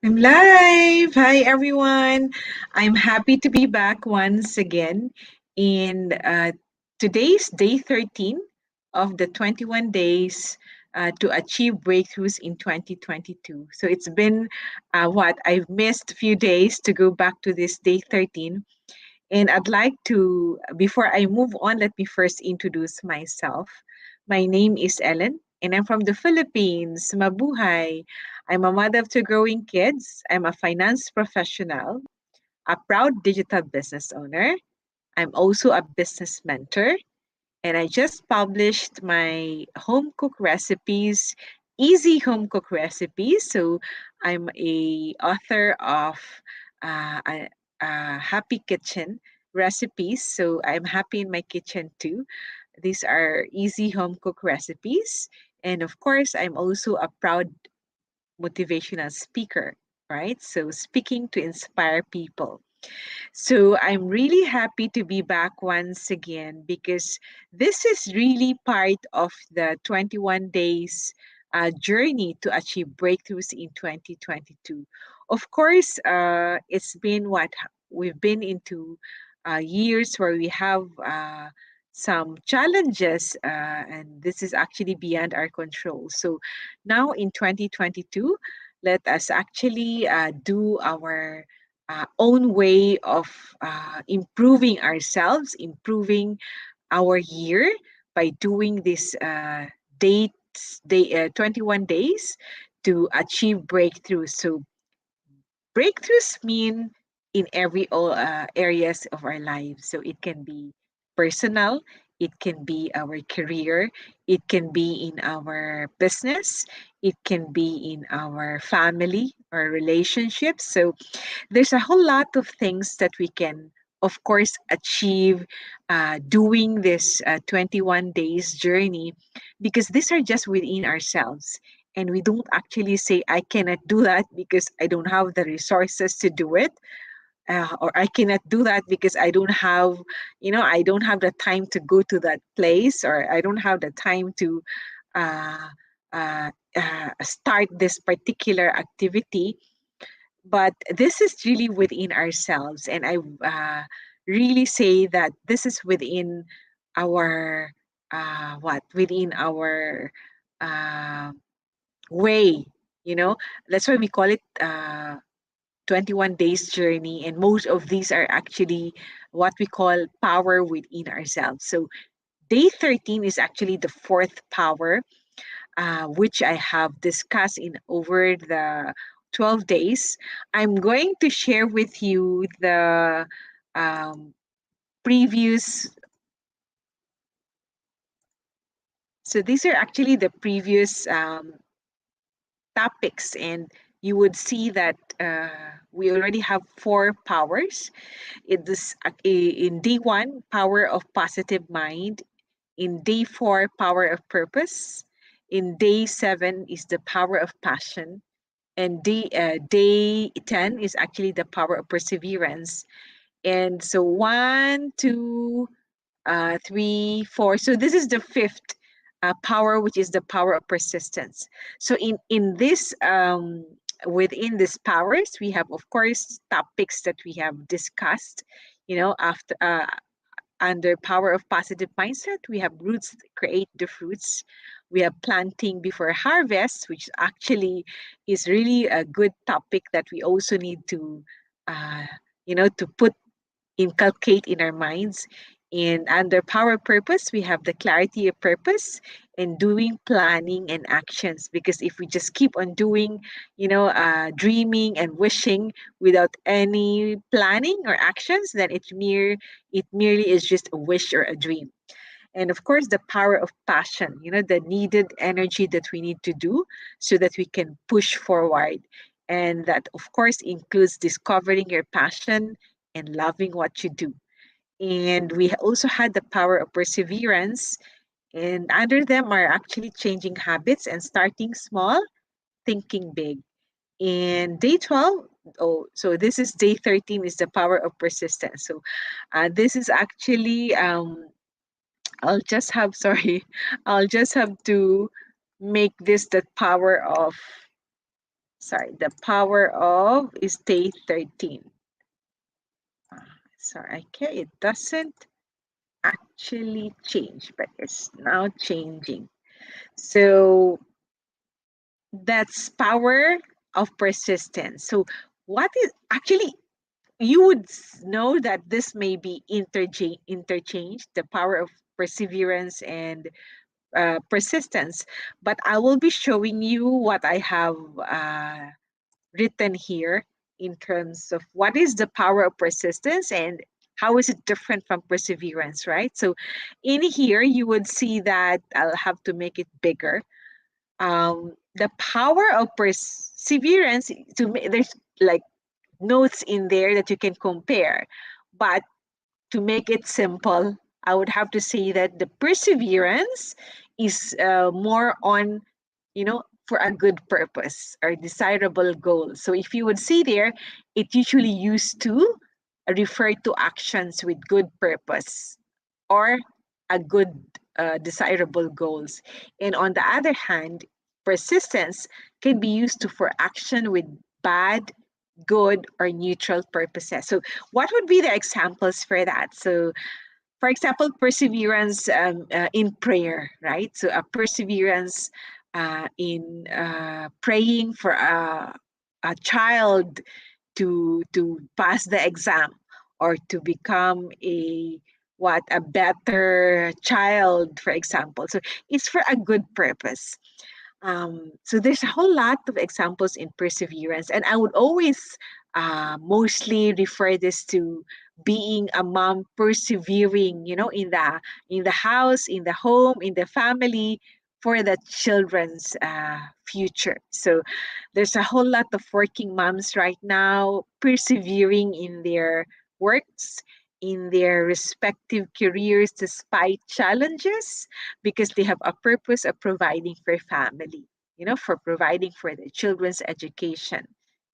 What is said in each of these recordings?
I'm live. Hi, everyone. I'm happy to be back once again. And today's day 13 of the 21 days to achieve breakthroughs in 2022. So it's been I've missed a few days to go back to this day 13. And I'd like to, before I move on, let me first introduce myself. My name is Ellen, and I'm from the Philippines. Mabuhay. I'm a mother of two growing kids. I'm a finance professional, a proud digital business owner. I'm also a business mentor, and I just published my home cook recipes, easy home cook recipes. So I'm a author of a Happy Kitchen recipes. So I'm happy in my kitchen too. These are easy home cook recipes. And of course, I'm also a proud motivational speaker, right? So speaking to inspire people. So I'm really happy to be back once again because this is really part of the 21 days journey to achieve breakthroughs in 2022. Of course, it's been what we've been into years where we have some challenges, and this is actually beyond our control. So now in 2022, let us actually do our own way of improving ourselves, improving our year by doing this day 21 days to achieve breakthroughs. So breakthroughs mean in every all areas of our lives. So it can be personal, it can be our career, it can be in our business, it can be in our family or relationships. So there's a whole lot of things that we can of course achieve doing this 21 days journey, because these are just within ourselves, and we don't actually say I cannot do that because I don't have the resources to do it, or I cannot do that because I don't have, I don't have the time to go to that place, or I don't have the time to uh, start this particular activity. But this is really within ourselves, and I really say that this is within our within our uh, way, that's why we call it 21 days journey, and most of these are actually what we call power within ourselves. So day 13 is actually the fourth power, which I have discussed in over the 12 days. I'm going to share with you the um, previous. So these are actually the previous topics, and you would see that we already have four powers. In day one, power of positive mind. In day four, power of purpose. In day seven is the power of passion. And day 10 is actually the power of perseverance. And so one, two, three, four. So this is the fifth power, which is the power of persistence. So in this within these powers, we have of course topics that we have discussed. After under power of positive mindset, we have roots that create the fruits. We have planting before harvest, which actually is really a good topic that we also need to, uh, to put inculcate in our minds. And under power purpose, we have the clarity of purpose and doing planning and actions. Because if we just keep on doing, dreaming and wishing without any planning or actions, then it merely is just a wish or a dream. And of course, the power of passion, the needed energy that we need to do so that we can push forward. And that, of course, includes discovering your passion and loving what you do. And we also had the power of perseverance. And under them are actually changing habits and starting small, thinking big. And day 12, so this is day 13, is the power of persistence. So this is actually I'll just have, sorry, I'll just have to make this the power of the power of is day 13. Sorry, okay, it doesn't actually change, but it's now changing. So that's power of persistence. So what is actually, you would know that this may be interchanged, the power of perseverance and persistence, but I will be showing you what I have written here in terms of what is the power of persistence and how is it different from perseverance, right? So in here, you would see that I'll have to make it bigger. The power of perseverance, there's like notes in there that you can compare, but to make it simple, I would have to say that the perseverance is more on, for a good purpose or desirable goal. So if you would see there, it usually used to refer to actions with good purpose or a good desirable goals. And on the other hand, persistence can be used to for action with bad, good, or neutral purposes. So what would be the examples for that? So for example, perseverance in prayer, right? So a perseverance in praying for a child to pass the exam or to become a better child, for example. So it's for a good purpose. So there's a whole lot of examples in perseverance, and I would always mostly refer this to being a mom persevering, in the house, in the home, in the family for the children's future. So there's a whole lot of working moms right now persevering in their works, in their respective careers despite challenges because they have a purpose of providing for family, for providing for their children's education.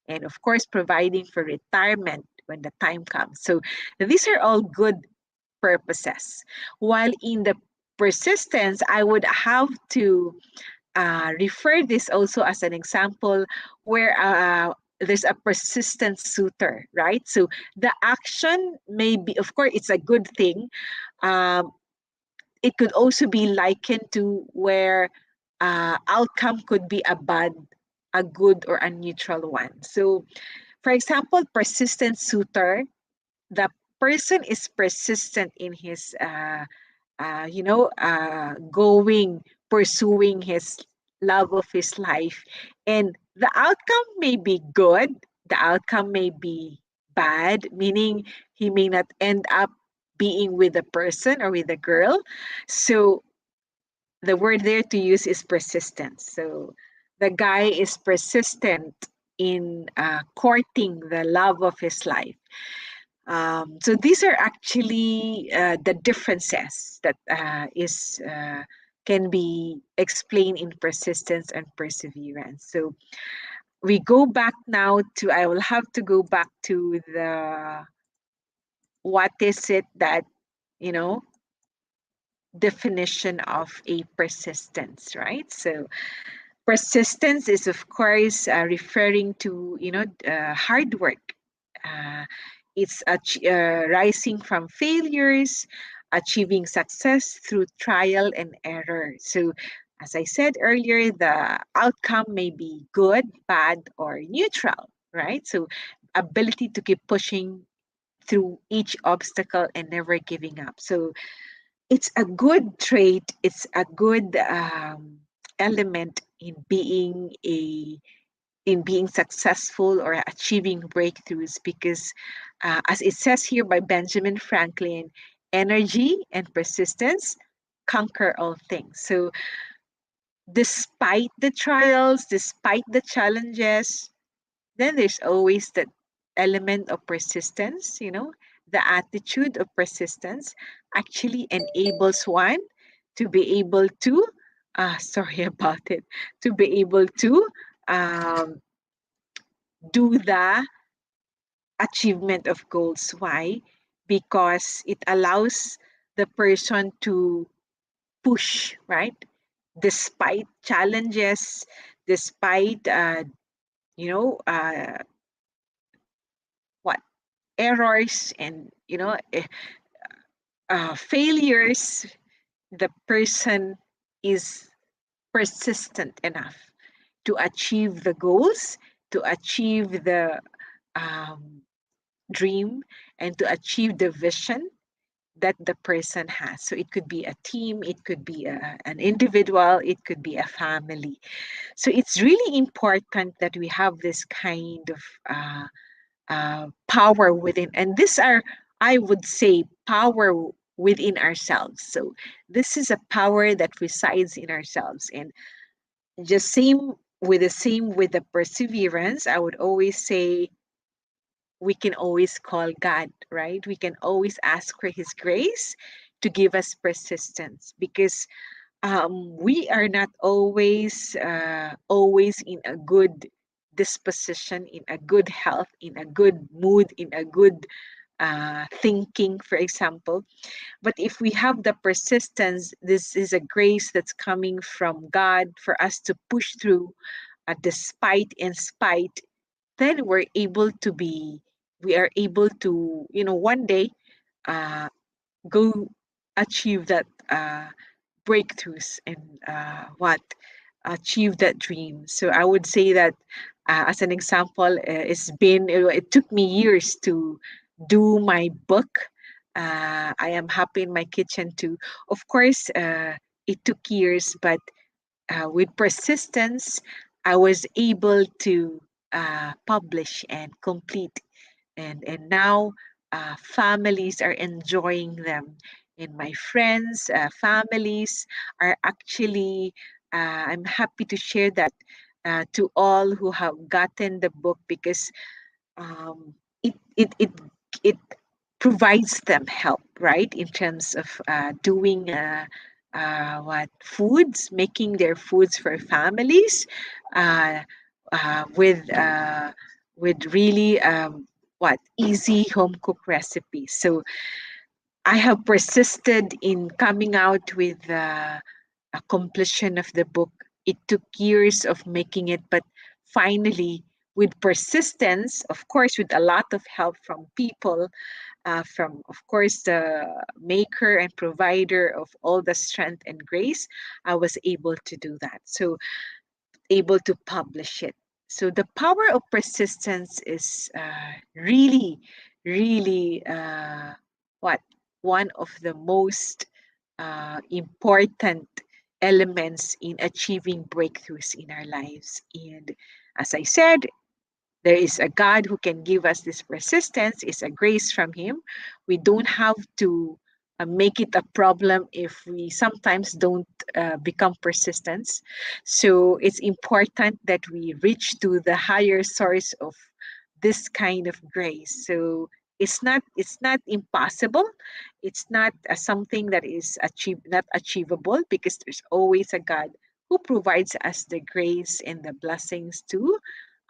And of course, providing for retirement when the time comes. So these are all good purposes. While in the persistence, I would have to refer this also as an example where there's a persistent suitor, right? So the action may be, of course, it's a good thing. Um, it could also be likened to where outcome could be a good, or a neutral one. So, for example, persistent suitor, the person is persistent in his, pursuing his love of his life. And the outcome may be good, the outcome may be bad, meaning he may not end up being with a person or with a girl. So the word there to use is persistence. So the guy is persistent in courting the love of his life. So these are actually the differences that can be explained in persistence and perseverance. So we go back now to, I will have to go back to the, what is it that, you know, definition of a persistence, right? So persistence is, of course, referring to, hard work. Uh, it's rising from failures, achieving success through trial and error. So, as I said earlier, the outcome may be good, bad, or neutral, right? So, ability to keep pushing through each obstacle and never giving up. So, it's a good trait, it's a good element in being successful or achieving breakthroughs because as it says here by Benjamin Franklin, energy and persistence conquer all things. So despite the trials, despite the challenges, then there's always that element of persistence, the attitude of persistence actually enables one to be able to, sorry about it, to be able to um, do the achievement of goals. Why? Because it allows the person to push, right? Despite challenges, despite you know, what errors and failures, the person is persistent enough to achieve the goals, to achieve the um, dream, and to achieve the vision that the person has. So it could be a team, it could be an individual, it could be a family. So it's really important that we have this kind of power within, and these are, I would say, power within ourselves. So this is a power that resides in ourselves, and just same with the perseverance. I would always say we can always call God, right? We can always ask for His grace to give us persistence, because we are not always in a good disposition, in a good health, in a good mood, in a good thinking, for example. But if we have the persistence, this is a grace that's coming from God for us to push through, despite in spite. Then we are able to, one day uh, go achieve that breakthroughs, and what achieve that dream. So I would say that, as an example, it took me years to do my book. I am happy in my kitchen too. Of course, it took years, but with persistence, I was able to publish and complete, and now families are enjoying them, and my friends, families are actually. I'm happy to share that to all who have gotten the book, because um, it provides them help, right, in terms of doing what foods, making their foods for families, uh, uh, with uh, with really what easy home cook recipes. So I have persisted in coming out with a completion of the book. It took years of making it, but finally, with persistence, of course, with a lot of help from people, from, of course, the maker and provider of all the strength and grace, I was able to do that. So, able to publish it. So, the power of persistence is really, really what one of the most important elements in achieving breakthroughs in our lives. And as I said, there is a God who can give us this persistence. It's a grace from Him. We don't have to make it a problem if we sometimes don't become persistent. So it's important that we reach to the higher source of this kind of grace. So it's not impossible. It's not something that is not achievable, because there's always a God who provides us the grace and the blessings to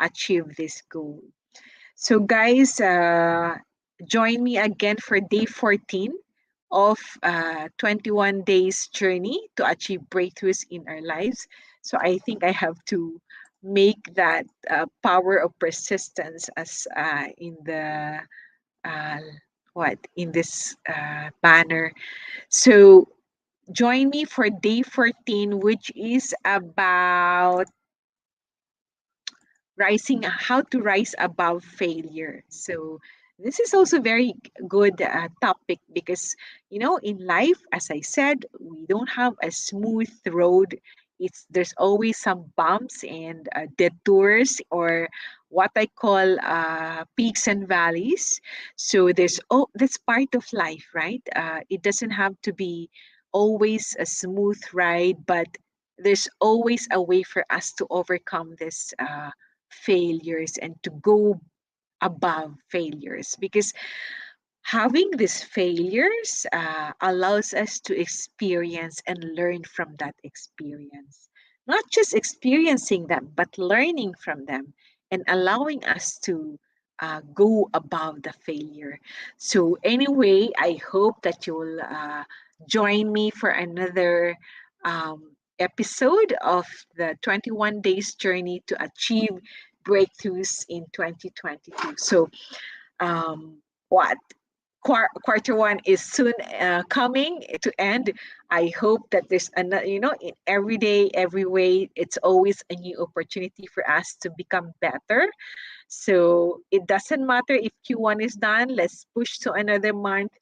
achieve this goal. So, guys, join me again for day 14 of 21 days journey to achieve breakthroughs in our lives. So, I think I have to make that power of persistence as in the uh, what in this banner. So, join me for day 14, which is about rising how to rise above failure. So this is also very good topic, because in life, as I said, we don't have a smooth road. There's always some bumps and detours, or what I call peaks and valleys. So that's part of life, right? It doesn't have to be always a smooth ride, but there's always a way for us to overcome this failures and to go above failures, because having these failures allows us to experience and learn from that experience, not just experiencing them but learning from them, and allowing us to go above the failure. So anyway, I hope that you will join me for another episode of the 21 days journey to achieve breakthroughs in 2022. So, what quarter one is soon coming to end. I hope that there's another, in every day, every way, it's always a new opportunity for us to become better. So it doesn't matter if Q1 is done, let's push to another month.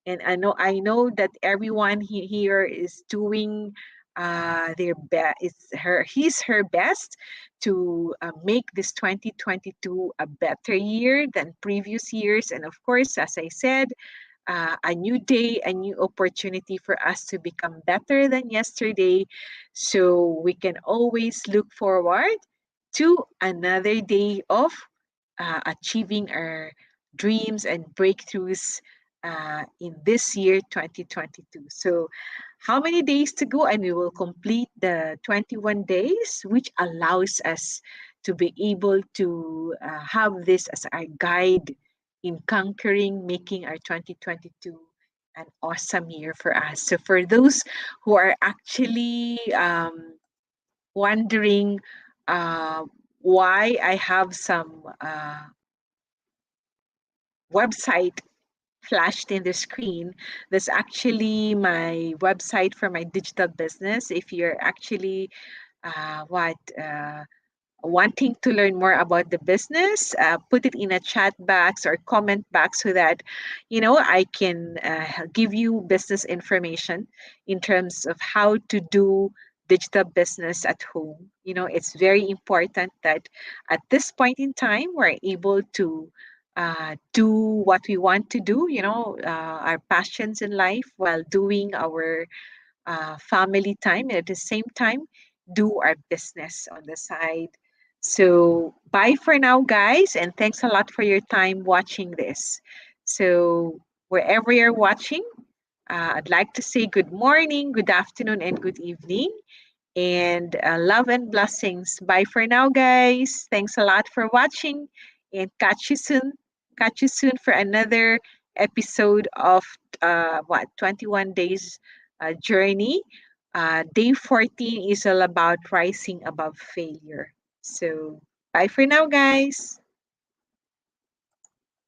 And I know that everyone here is doing their best, her best to make this 2022 a better year than previous years. And of course, as I said, a new day, a new opportunity for us to become better than yesterday. So we can always look forward to another day of achieving our dreams and breakthroughs in this year, 2022. So, how many days to go? And we will complete the 21 days, which allows us to be able to have this as our guide in conquering, making our 2022 an awesome year for us. So, for those who are actually wondering uh, why I have some website flashed in the screen, that's actually my website for my digital business. If you're actually what wanting to learn more about the business, put it in a chat box or comment box so that I can give you business information in terms of how to do digital business at home. It's very important that at this point in time we're able to do what we want to do, our passions in life, while doing our family time, and at the same time do our business on the side. So bye for now, guys, and thanks a lot for your time watching this. So wherever you're watching, I'd like to say good morning, good afternoon, and good evening, and love and blessings. Bye for now, guys. Thanks a lot for watching, and catch you soon. Catch you soon for another episode of 21 days journey. Day 14 is all about rising above failure. So bye for now, guys.